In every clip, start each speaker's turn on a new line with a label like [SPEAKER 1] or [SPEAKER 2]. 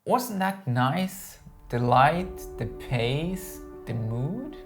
[SPEAKER 1] Wasn't that nice? The light, the pace, the mood?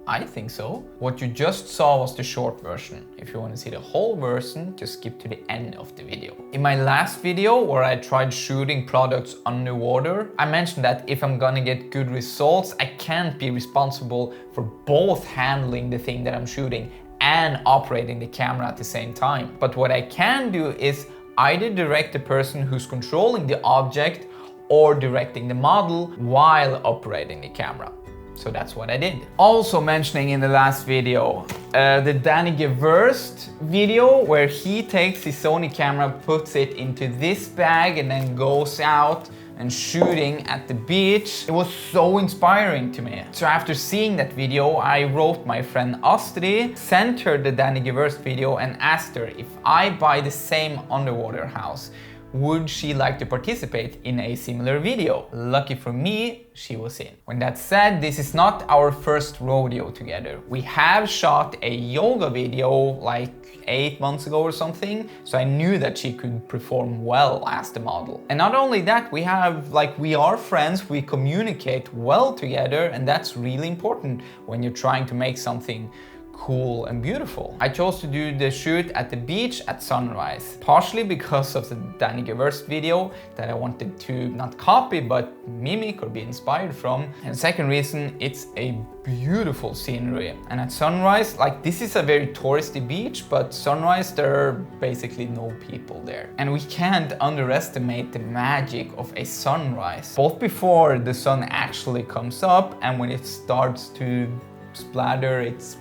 [SPEAKER 1] I think so. What you just saw was the short version. If you want to see the whole version, just skip to the end of the video. In my last video, where I tried shooting products underwater, I mentioned that if I'm gonna get good results, I can't be responsible for both handling the thing that I'm shooting and operating the camera at the same time. But what I can do is either direct the person who's controlling the object or directing the model while operating the camera. So that's what I did. Also mentioning in the last video, the Danny Geverst video where he takes his Sony camera, puts it into this bag and then goes out and shooting at the beach. It was so inspiring to me. So after seeing that video, I wrote my friend Astri, sent her the Danny Geverst video and asked her if I buy the same underwater house, would she like to participate in a similar video? Lucky for me, she was in. When that's said, this is not our first rodeo together. We have shot a yoga video like 8 months ago or something, so I knew that she could perform well as the model. And not only that, we are friends, we communicate well together, and that's really important when you're trying to make something cool and beautiful. I chose to do the shoot at the beach at sunrise, partially because of the Danny Geverst video that I wanted to not copy but mimic or be inspired from. And second reason, it's a beautiful scenery. And at sunrise, like this is a very touristy beach, but sunrise there are basically no people there. And we can't underestimate the magic of a sunrise, both before the sun actually comes up and when it starts to splatter its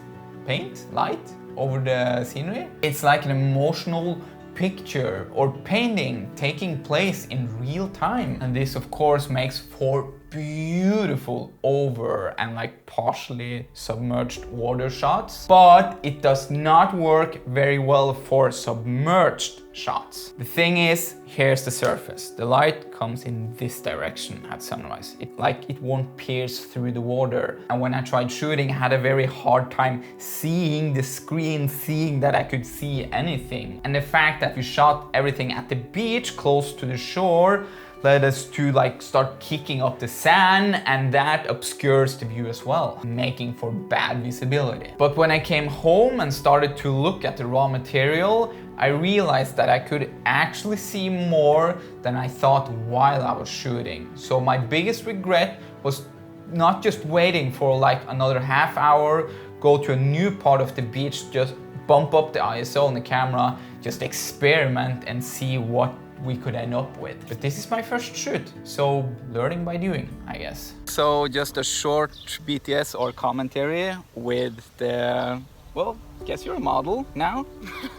[SPEAKER 1] light over the scenery. It's like an emotional picture or painting taking place in real time. And this of course makes for beautiful over and like partially submerged water shots, but it does not work very well for submerged shots. The thing is, here's the surface. The light comes in this direction at sunrise. It won't pierce through the water. And when I tried shooting, I had a very hard time seeing the screen, seeing that I could see anything. And the fact that we shot everything at the beach close to the shore led us to start kicking up the sand, and that obscures the view as well, making for bad visibility. But when I came home and started to look at the raw material, I realized that I could actually see more than I thought while I was shooting. So my biggest regret was not just waiting for another half hour, go to a new part of the beach, just bump up the ISO on the camera, just experiment and see what we could end up with. But this is my first shoot, so learning by doing, I guess. So just a short BTS or commentary with the, well, guess you're a model now.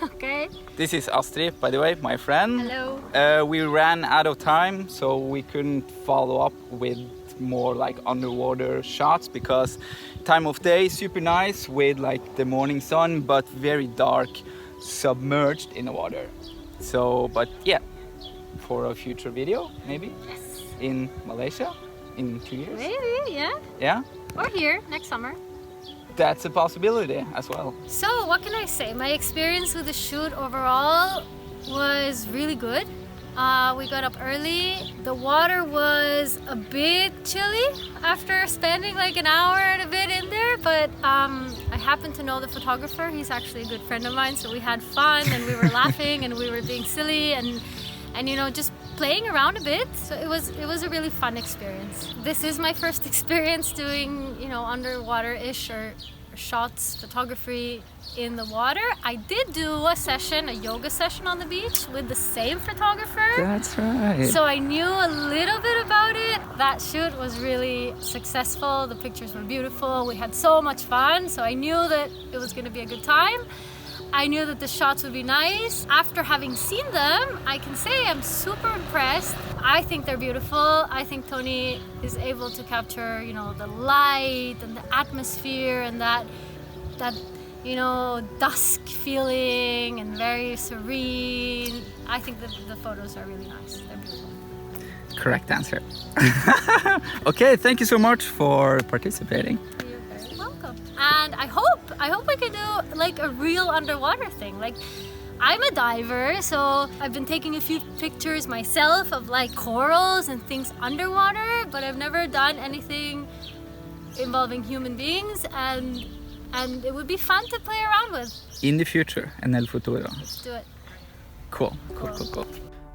[SPEAKER 2] Okay.
[SPEAKER 1] This is Astrid, by the way, my friend.
[SPEAKER 2] Hello.
[SPEAKER 1] We ran out of time, so we couldn't follow up with more underwater shots because time of day super nice with the morning sun, but very dark, submerged in the water. So, but yeah, for a future video, maybe?
[SPEAKER 2] Yes.
[SPEAKER 1] In Malaysia in 2 years?
[SPEAKER 2] Maybe, yeah.
[SPEAKER 1] Yeah?
[SPEAKER 2] Or here, next summer.
[SPEAKER 1] That's a possibility as well.
[SPEAKER 2] So, what can I say? My experience with the shoot overall was really good. We got up early. The water was a bit chilly after spending an hour and a bit in there, but I happen to know the photographer. He's actually a good friend of mine, so we had fun and we were laughing and we were being silly and just playing around a bit. So it was a really fun experience. This is my first experience doing underwater-ish or shots, photography in the water. I did do a yoga session on the beach with the same photographer.
[SPEAKER 1] That's right.
[SPEAKER 2] So I knew a little bit about it. That shoot was really successful. The pictures were beautiful. We had so much fun. So I knew that it was going to be a good time. I knew that the shots would be nice. After having seen them, I can say I'm super impressed. I think they're beautiful. I think Tony is able to capture, the light and the atmosphere and that dusk feeling and very serene. I think that the photos are really nice. They're beautiful.
[SPEAKER 1] Correct answer. Okay, thank you so much for participating.
[SPEAKER 2] You're very welcome. And I hope we can do a real underwater thing. I'm a diver, so I've been taking a few pictures myself of like corals and things underwater, but I've never done anything involving human beings, and it would be fun to play around with.
[SPEAKER 3] In the future, en el futuro.
[SPEAKER 2] Let's do it.
[SPEAKER 3] Cool.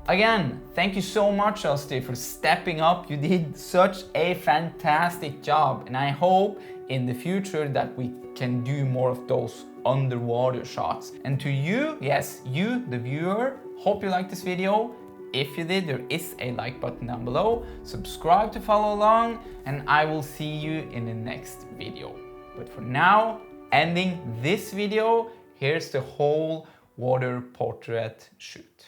[SPEAKER 1] Again, thank you so much, Astrid, for stepping up. You did such a fantastic job, and I hope in the future that we can do more of those underwater shots. And to you, yes, you, the viewer, hope you liked this video. If you did, there is a like button down below. Subscribe to follow along, and I will see you in the next video. But for now, ending this video, here's the whole water portrait shoot.